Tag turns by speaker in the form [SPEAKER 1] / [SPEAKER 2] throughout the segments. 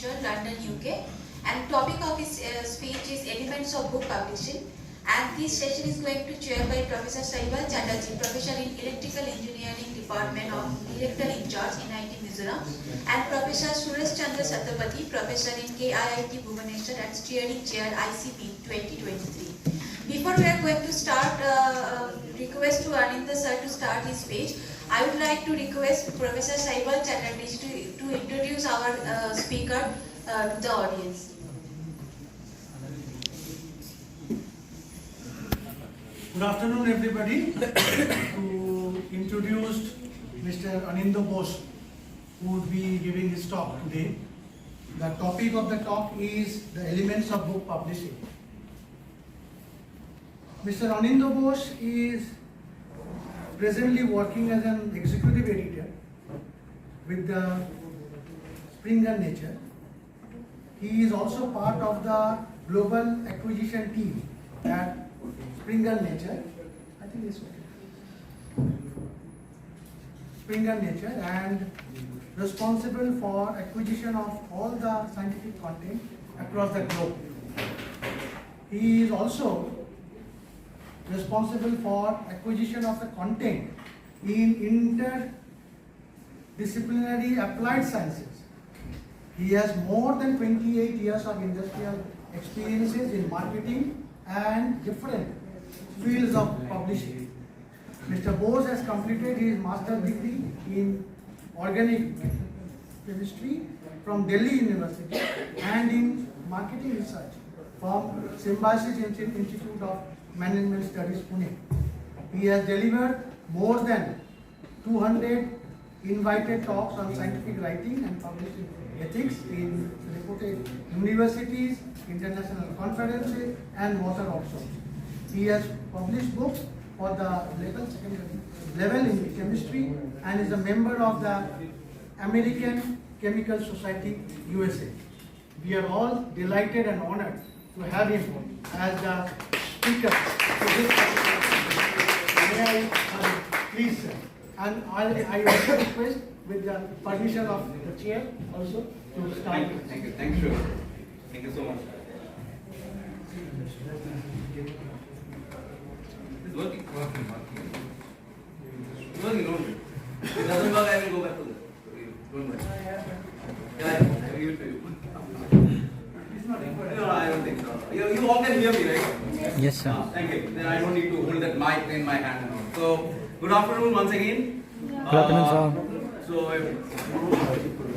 [SPEAKER 1] Manchester, London, UK. And topic of his speech is Elements of Book Publishing. And this session is going to chair by Professor Saibal Chatterjee, Professor in Electrical Engineering Department of Electrical in Charge, NIT Mizoram, and Professor Suresh Chandra Satyapati, Professor in KIIT Bhubaneswar and Steering Chair ICP 2023. Before we are going to start, request to Anindya sir to start his speech. I would like to request Professor Saibal Chatterjee to introduce our speaker to the audience.
[SPEAKER 2] Good afternoon, everybody. To introduce Mr. Anindya Bose, who would be giving his talk today. The topic of the talk is the elements of book publishing. Mr. Anindya Bose is presently working as an executive editor with the Springer Nature. He is also part of the global acquisition team at Springer Nature. I think it's okay. Springer Nature, and responsible for acquisition of all the scientific content across the globe. He is also responsible for acquisition of the content in interdisciplinary applied sciences. He has more than 28 years of industrial experiences in marketing and different fields of publishing. Mr. Bose has completed his master's degree in organic chemistry from Delhi University and in marketing research from Symbiosis Institute of Management Studies, Pune. He has delivered more than 200 invited talks on scientific writing and publishing ethics in reputed universities, international conferences, and workshops. He has published books for the secondary level in chemistry and is a member of the American Chemical Society, USA. We are all delighted and honored to have him as the speaker for this please, sir. And I also request, with the permission of the chair, also to start.
[SPEAKER 3] Thank you so much. It's working. It's working, don't it? If it doesn't work, I will go back to this. Don't worry. Yeah, I will give it to you. No, I don't think so. You all can hear me, right?
[SPEAKER 4] Yes, sir.
[SPEAKER 3] Thank you. Then I don't need to hold that mic in my hand and all. So, good afternoon once again.
[SPEAKER 4] Good afternoon, sir.
[SPEAKER 3] So,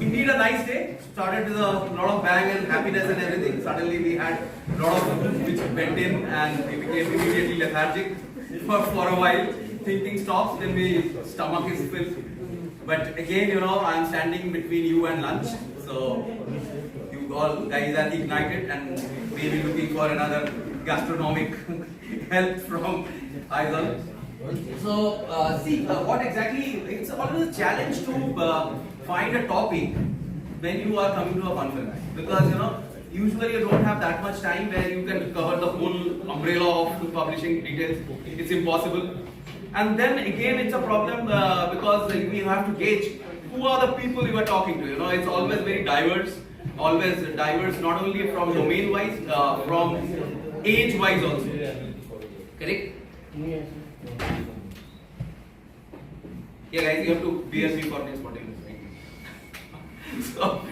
[SPEAKER 3] indeed a nice day. Started with a lot of bang and happiness and everything. Suddenly we had a lot of food which went in and we became immediately lethargic for a while. Thinking stops, then my stomach is filled. But again, I'm standing between you and lunch. So, you all guys are ignited and maybe looking for another gastronomic help from either. So, see, what exactly, it's always a challenge to find a topic when you are coming to a conference. Because, usually you don't have that much time where you can cover the whole umbrella of publishing details. It's impossible. And then again, it's a problem because we have to gauge who are the people you are talking to. It's always very diverse. Always diverse, not only from domain-wise, from age-wise also. Correct?
[SPEAKER 2] Yes.
[SPEAKER 3] Yeah, guys, you have to bear me for this 40 minutes. So,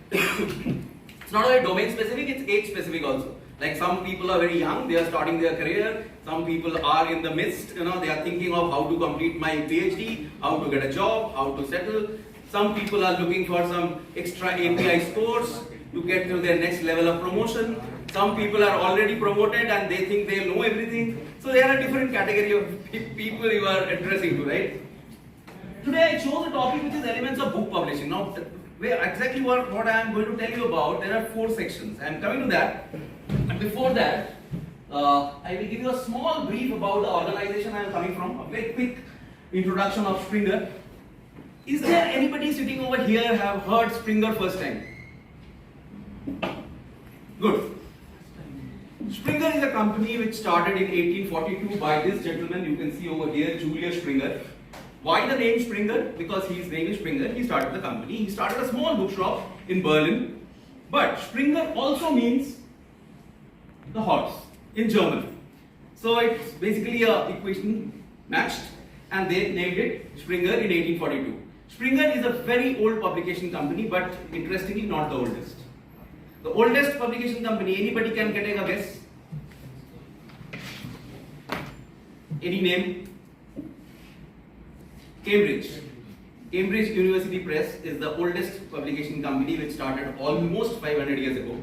[SPEAKER 3] it's not only domain specific, it's age specific also. Like some people are very young, they are starting their career. Some people are in the midst, they are thinking of how to complete my PhD, how to get a job, how to settle. Some people are looking for some extra API scores to get to their next level of promotion. Some people are already promoted and they think they know everything. So there are different category of people you are addressing to, right? Today I chose a topic which is elements of book publishing. Now, exactly what I am going to tell you about, there are 4 sections. I am coming to that. And before that, I will give you a small brief about the organization I am coming from. A very quick introduction of Springer. Is there anybody sitting over here have heard Springer first time? Good. Springer is a company which started in 1842 by this gentleman, you can see over here, Julius Springer. Why the name Springer? Because his name is Springer. He started the company. He started a small bookshop in Berlin. But Springer also means the horse in German. So it's basically a equation matched, and they named it Springer in 1842. Springer is a very old publication company, but interestingly not the oldest. The oldest publication company, anybody can get a guess? Any name? Cambridge. Cambridge University Press is the oldest publication company which started almost 500 years ago.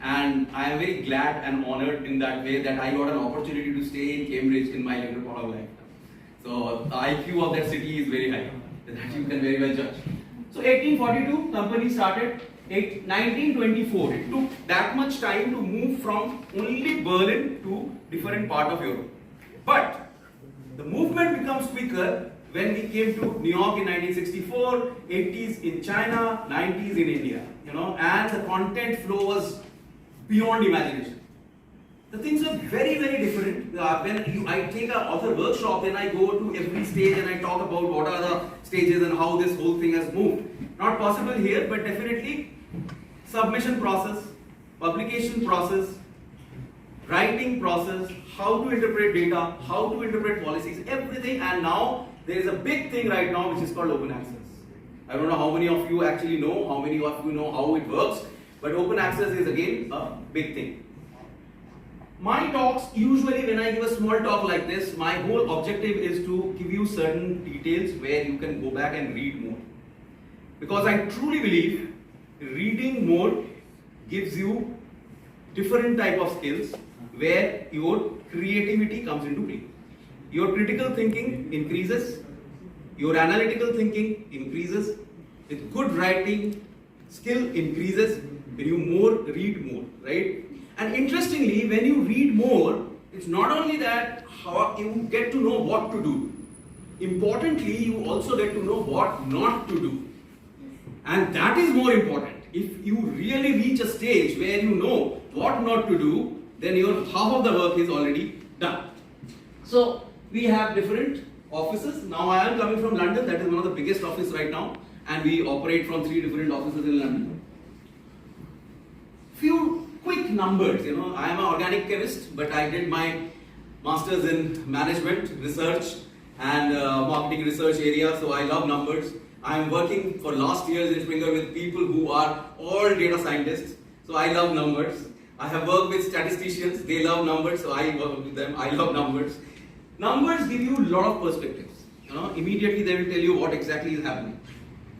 [SPEAKER 3] And I am very glad and honored in that way that I got an opportunity to stay in Cambridge in my later part of life. So the IQ of that city is very high. That you can very well judge. So 1842, company started. 1924, it took that much time to move from only Berlin to different part of Europe. But the movement becomes quicker when we came to New York in 1964, 80s in China, 90s in India, and the content flow was beyond imagination. The things are very, very different. I take an author workshop, then I go to every stage and I talk about what are the stages and how this whole thing has moved. Not possible here, but definitely submission process, publication process, writing process, how to interpret data, how to interpret policies, everything. And now there is a big thing right now which is called open access. I don't know how many of you actually know, how many of you know how it works, but open access is again a big thing. My talks, usually when I give a small talk like this, my whole objective is to give you certain details where you can go back and read more. Because I truly believe reading more gives you different type of skills where your creativity comes into play. Your critical thinking increases, your analytical thinking increases, with good writing skill increases when you read more, right? And interestingly, when you read more, it's not only that how you get to know what to do. Importantly, you also get to know what not to do. And that is more important. If you really reach a stage where you know what not to do, then your half of the work is already done. So we have different offices. Now I am coming from London, that is one of the biggest offices right now, and we operate from 3 different offices in London. Few quick numbers, I am an organic chemist, but I did my master's in management, research and marketing research area, so I love numbers. I am working for last years in Springer with people who are all data scientists, so I love numbers. I have worked with statisticians, they love numbers, so I work with them, I love numbers. Numbers give you a lot of perspectives. Immediately they will tell you what exactly is happening.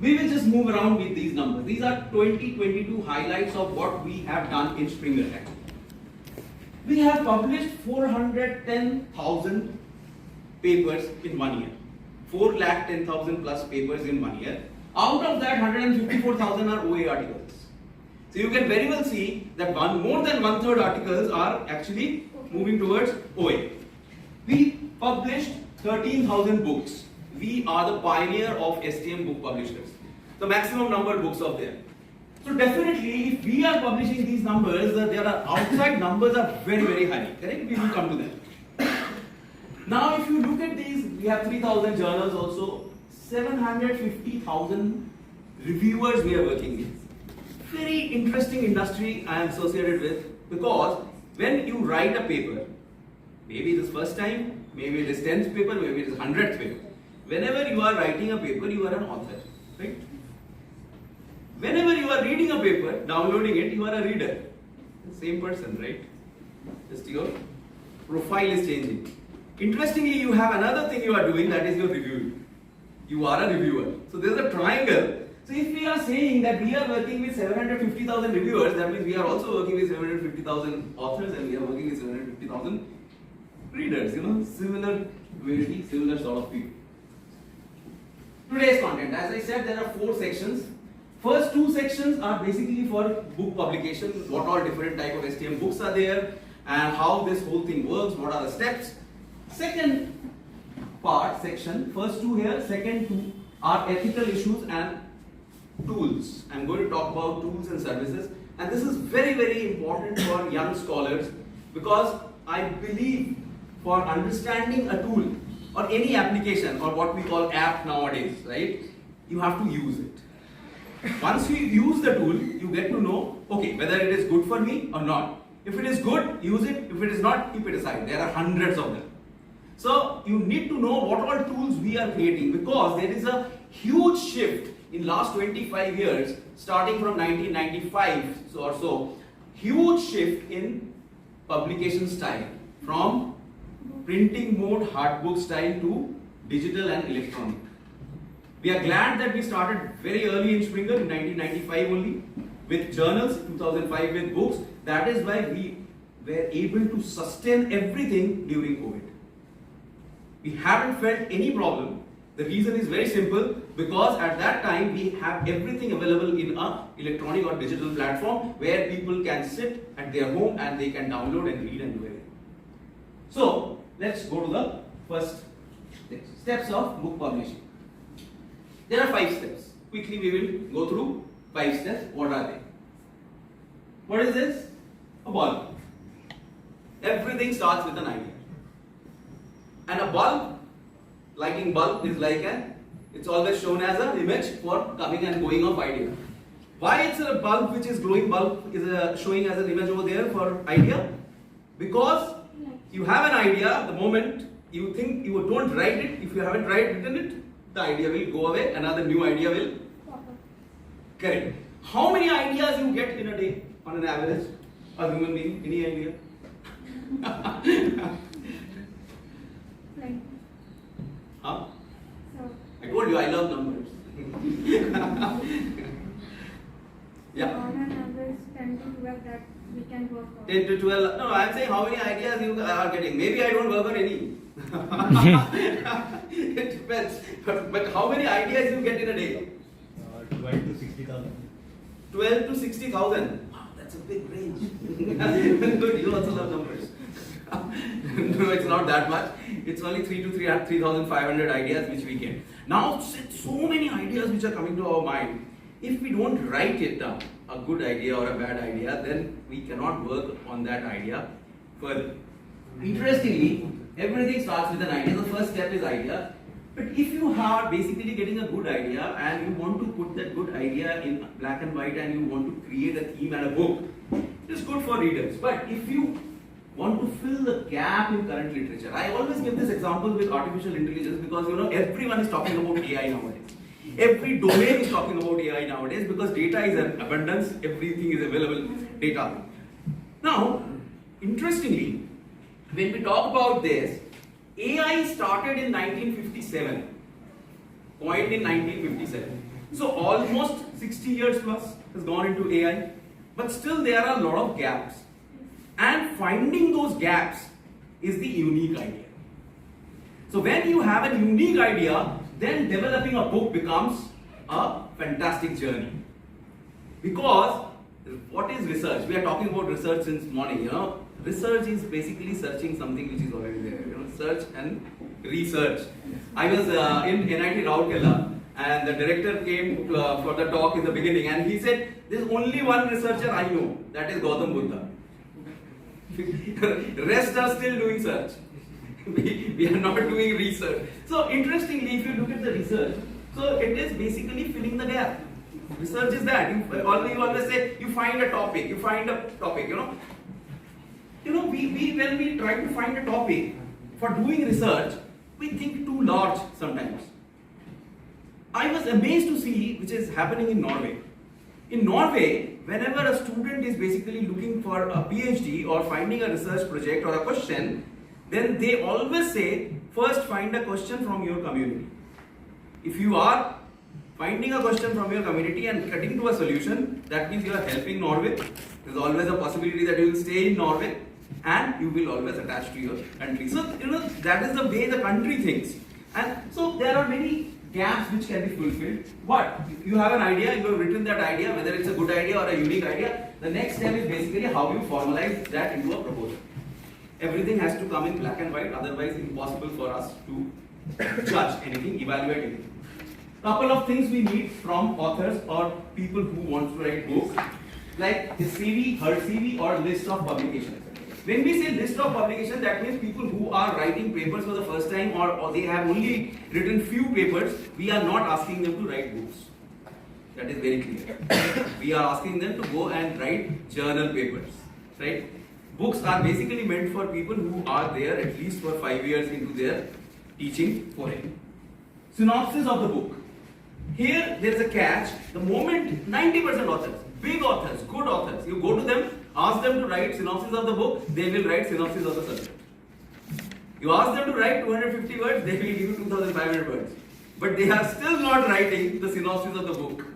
[SPEAKER 3] We will just move around with these numbers. These are 2022 highlights of what we have done in Springer. We have published 410,000 papers in 1 year. 410,000 plus papers in 1 year. Out of that, 154,000 are OA articles. So you can very well see that more than 1/3 articles are actually moving towards OA. We published 13,000 books. We are the pioneer of STM book publishers. The maximum number of books of there. So definitely, if we are publishing these numbers, there are outside numbers are very, very high. Correct? We will come to them. Now, if you look at these, we have 3,000 journals also, 750,000 reviewers we are working with. Very interesting industry I am associated with, because when you write a paper, maybe it is first time, maybe it is 10th paper, maybe it is 100th paper. Whenever you are writing a paper, you are an author, right? Whenever you are reading a paper, downloading it, you are a reader. Same person, right? Just your profile is changing. Interestingly, you have another thing you are doing, that is your reviewing. You are a reviewer. So there is a triangle. So if we are saying that we are working with 750,000 reviewers, that means we are also working with 750,000 authors and we are working with 750,000 readers, similar community, similar sort of people. Today's content, as I said, there are 4 sections. First 2 sections are basically for book publication, what all different type of STM books are there and how this whole thing works, what are the steps. Second section, first 2 here, second 2 are ethical issues and tools. I'm going to talk about tools and services, and this is very, very important for young scholars, because I believe for understanding a tool, or any application or what we call app nowadays, right? You have to use it. Once you use the tool, you get to know, okay, whether it is good for me or not. If it is good, use it. If it is not, keep it aside. There are hundreds of them. So you need to know what all tools we are creating, because there is a huge shift in last 25 years, starting from 1995 or so, huge shift in publication style from printing mode hard book style to digital and electronic. We are glad that we started very early in Springer in 1995 only with journals, 2005 with books. That is why we were able to sustain everything during COVID. We haven't felt any problem. The reason is very simple, because at that time we have everything available in a electronic or digital platform where people can sit at their home and they can download and read and do everything. So let's go to the first steps of book publishing. There are 5 steps. Quickly we will go through 5 steps. What are they? What is this? A bulb. Everything starts with an idea. And a bulb, lighting bulb, is like it's always shown as an image for coming and going of idea. Why it's a bulb which is glowing bulb is showing as an image over there for idea? Because you have an idea, the moment you think you don't write it, if you haven't written it, the idea will go away, another new idea will. Correct. How many ideas you get in a day on an average? A human being, any idea? Huh? I told you I love numbers. Yeah.
[SPEAKER 4] On an average 10 to 12 that we can work on.
[SPEAKER 3] 10 to 12. No, I'm saying how many ideas you are getting. Maybe I don't work on any. It depends. But how many ideas you get in a day?
[SPEAKER 5] 12 to 60,000.
[SPEAKER 3] 12 to 60,000. Wow, that's a big range. Good, you also love numbers. No, it's not that much. It's only 3,500 ideas which we get. Now, so many ideas which are coming to our mind. If we don't write it down, a good idea or a bad idea, then we cannot work on that idea further. Interestingly, everything starts with an idea. The first step is idea. But if you are basically getting a good idea and you want to put that good idea in black and white and you want to create a theme and a book, it's good for readers. But if you want to fill the gap in current literature, I always give this example with artificial intelligence, because everyone is talking about AI nowadays. Every domain is talking about AI nowadays because data is in abundance, everything is available, data. Now, interestingly, when we talk about this, AI started in 1957, coined in 1957. So almost 60 years plus has gone into AI, but still there are a lot of gaps. And finding those gaps is the unique idea. So when you have a unique idea, then developing a book becomes a fantastic journey. Because what is research? We are talking about research since morning, Research is basically searching something which is already there, search and research. I was in NIT Rourkela and the director came for the talk in the beginning and he said, there's only one researcher I know, that is Gautam Buddha. The rest are still doing search. We are not doing research. So interestingly, if you look at the research, so it is basically filling the gap. Research is that. You always say, you find a topic, when we try to find a topic for doing research, we think too large sometimes. I was amazed to see which is happening in Norway. In Norway, whenever a student is basically looking for a PhD or finding a research project or a question, then they always say, first find a question from your community. If you are finding a question from your community and cutting to a solution, that means you are helping Norway. There is always a possibility that you will stay in Norway and you will always attach to your country. So, that is the way the country thinks. And so there are many gaps which can be fulfilled. But if you have an idea, you have written that idea, whether it's a good idea or a unique idea, the next step is basically how you formalize that into a proposal. Everything has to come in black and white, otherwise impossible for us to judge anything, evaluate anything. Couple of things we need from authors or people who want to write books, like his CV, her CV, or list of publications. When we say list of publications, that means people who are writing papers for the first time or they have only written few papers. We are not asking them to write books. That is very clear. We are asking them to go and write journal papers, right? Books are basically meant for people who are there at least for 5 years into their teaching foray. Synopsis of the book. Here there is a catch. The moment 90% authors, big authors, good authors, you go to them, ask them to write synopsis of the book, they will write synopsis of the subject. You ask them to write 250 words, they will give you 2500 words. But they are still not writing the synopsis of the book.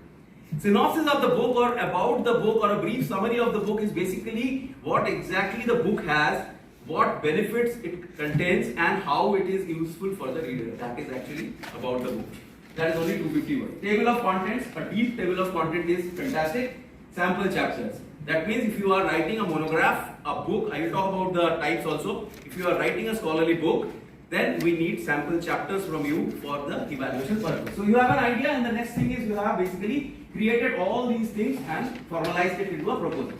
[SPEAKER 3] Synopsis of the book or about the book or a brief summary of the book is basically what exactly the book has, what benefits it contains and how it is useful for the reader. That is actually about the book. That is only 250 words. Table of contents, a deep table of content is fantastic. Sample chapters. That means if you are writing a monograph, a book, I will talk about the types also. If you are writing a scholarly book, then we need sample chapters from you for the evaluation purpose. So you have an idea and the next thing is you have basically created all these things and formalized it into a proposal.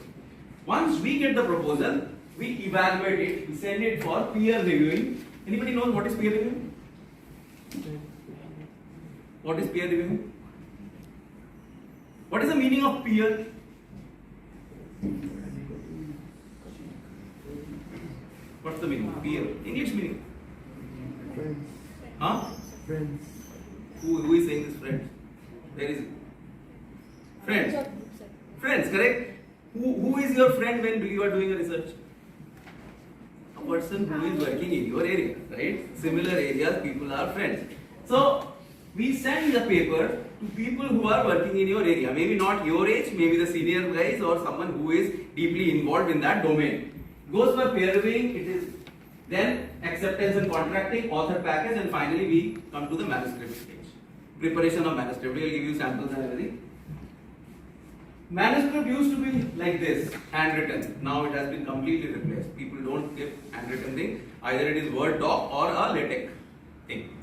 [SPEAKER 3] Once we get the proposal, we evaluate it, we send it for peer reviewing. Anybody knows what is peer reviewing? What is peer reviewing? What is the meaning of peer? What's the meaning of peer? English meaning?
[SPEAKER 6] Friends.
[SPEAKER 3] Huh?
[SPEAKER 6] Friends.
[SPEAKER 3] Who is saying this friends? There is friends. Friends, correct? Who is your friend when you are doing a research? A person who is working in your area, right? Similar areas, people are friends. So we send the paper to people who are working in your area. Maybe not your age, maybe the senior guys or someone who is deeply involved in that domain. Goes for peer reviewing, it is then acceptance and contracting, author package, and finally we come to the manuscript stage. Preparation of manuscript. We will give you samples and everything. Manuscript used to be like this, handwritten. Now it has been completely replaced. People don't give handwritten thing. Either it is Word doc or a LaTeX thing.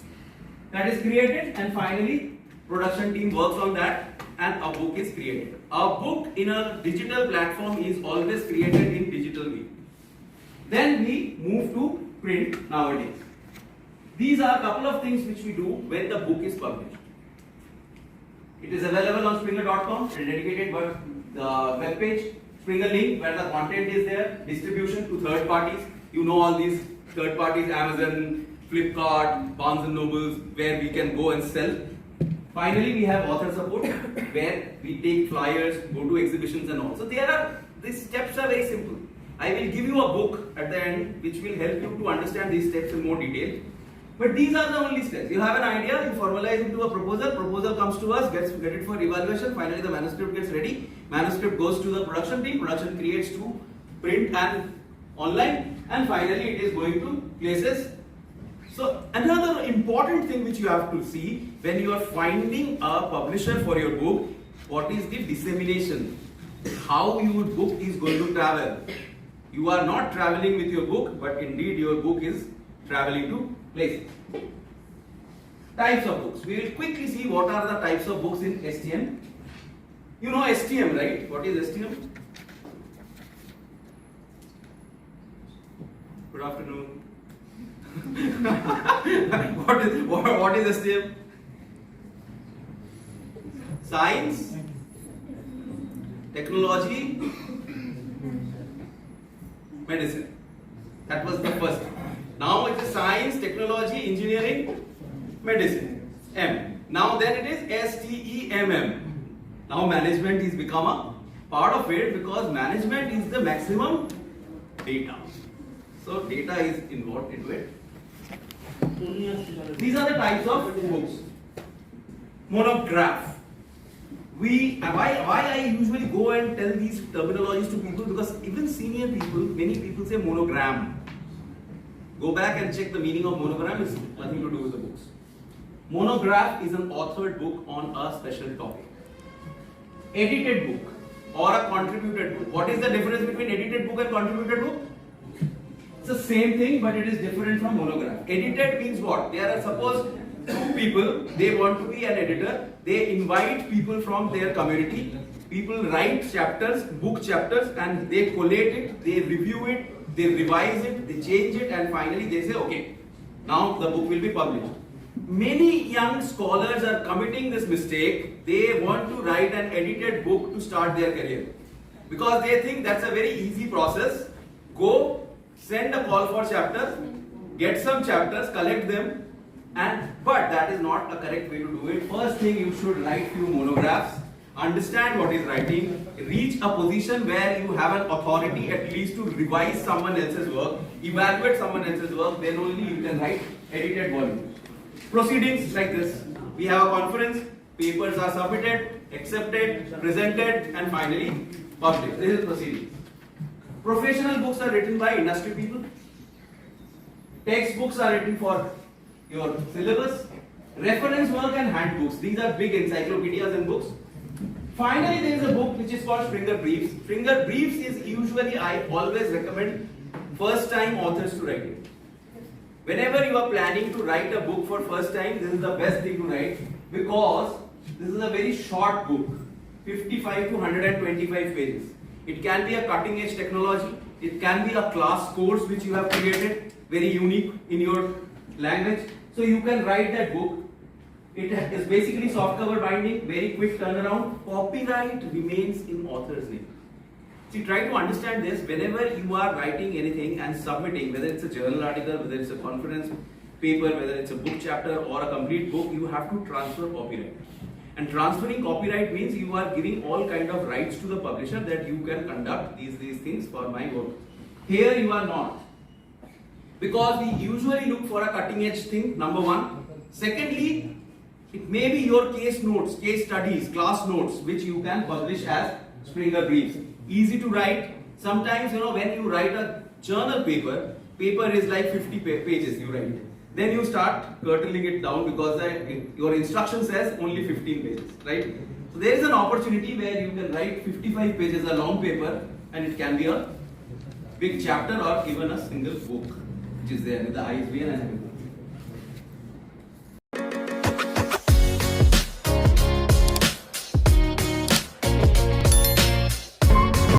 [SPEAKER 3] That is created and finally production team works on that and a book is created. A book in a digital platform is always created in digital way. Then we move to print nowadays. These are a couple of things which we do when the book is published. It is available on springer.com, a dedicated web page. Springer link where the content is there, distribution to third parties. You know all these third parties, Amazon, Flipkart, Barnes and Nobles, where we can go and sell. Finally, we have author support where we take flyers, go to exhibitions and all. So these steps are very simple. I will give you a book at the end which will help you to understand these steps in more detail. But these are the only steps. You have an idea, you formalize into a proposal, proposal comes to us, get it for evaluation, finally the manuscript gets ready, manuscript goes to the production team, production creates to print and online, and finally it is going to places. So another important thing which you have to see when you are finding a publisher for your book, what is the dissemination? How your book is going to travel. You are not traveling with your book, but indeed your book is traveling to places. Types of books. We will quickly see what are the types of books in STM. You know STM, right? What is STM? Good afternoon. what is STM? Science, technology, medicine. That was the first. Now it is science, technology, engineering, medicine. M. Now then it is STEMM. Now management is become a part of it because management is the maximum data. So data is involved into it. These are the types of books. Monograph. Why I usually go and tell these terminologies to people, because even senior people, many people say monogram. Go back and check the meaning of monogram. It's nothing to do with the books. Monograph is an authored book on a special topic. Edited book or a contributed book. What is the difference between edited book and contributed book? It's the same thing, but it is different from monograph. Edited means what? There are, suppose, two people, they want to be an editor, they invite people from their community, people write chapters, book chapters, and they collate it, they review it, they revise it, they change it, and finally they say, okay, now the book will be published. Many young scholars are committing this mistake. They want to write an edited book to start their career because they think that's a very easy process. Go, send a call for chapters, get some chapters, collect them, but that is not a correct way to do it. First thing, you should write few monographs, understand what is writing, reach a position where you have an authority at least to revise someone else's work, evaluate someone else's work, then only you can write edited volume. Proceedings like this. We have a conference, papers are submitted, accepted, presented, and finally published. This is proceedings. Professional books are written by industry people. Textbooks are written for your syllabus. Reference work and handbooks. These are big encyclopedias and books. Finally, there is a book which is called Springer Briefs. Springer Briefs is usually, I always recommend first time authors to write it. Whenever you are planning to write a book for first time, this is the best thing to write because this is a very short book, 55 to 125 pages. It can be a cutting edge technology, it can be a class course which you have created, very unique in your language. So you can write that book. It is basically softcover binding, very quick turnaround. Copyright remains in author's name. See, try to understand this. Whenever you are writing anything and submitting, whether it's a journal article, whether it's a conference paper, whether it's a book chapter or a complete book, you have to transfer copyright. And transferring copyright means you are giving all kind of rights to the publisher that you can conduct these things for my work. Here you are not. Because we usually look for a cutting edge thing, number one. Secondly, it may be your case notes, case studies, class notes, which you can publish as Springer Briefs. Easy to write. Sometimes, when you write a journal paper is like 50 pages you write. Then you start curtailing it down because your instruction says only 15 pages, right? So there is an opportunity where you can write 55 pages, a long paper, and it can be a big chapter or even a single book, which is there with the ISBN and everything.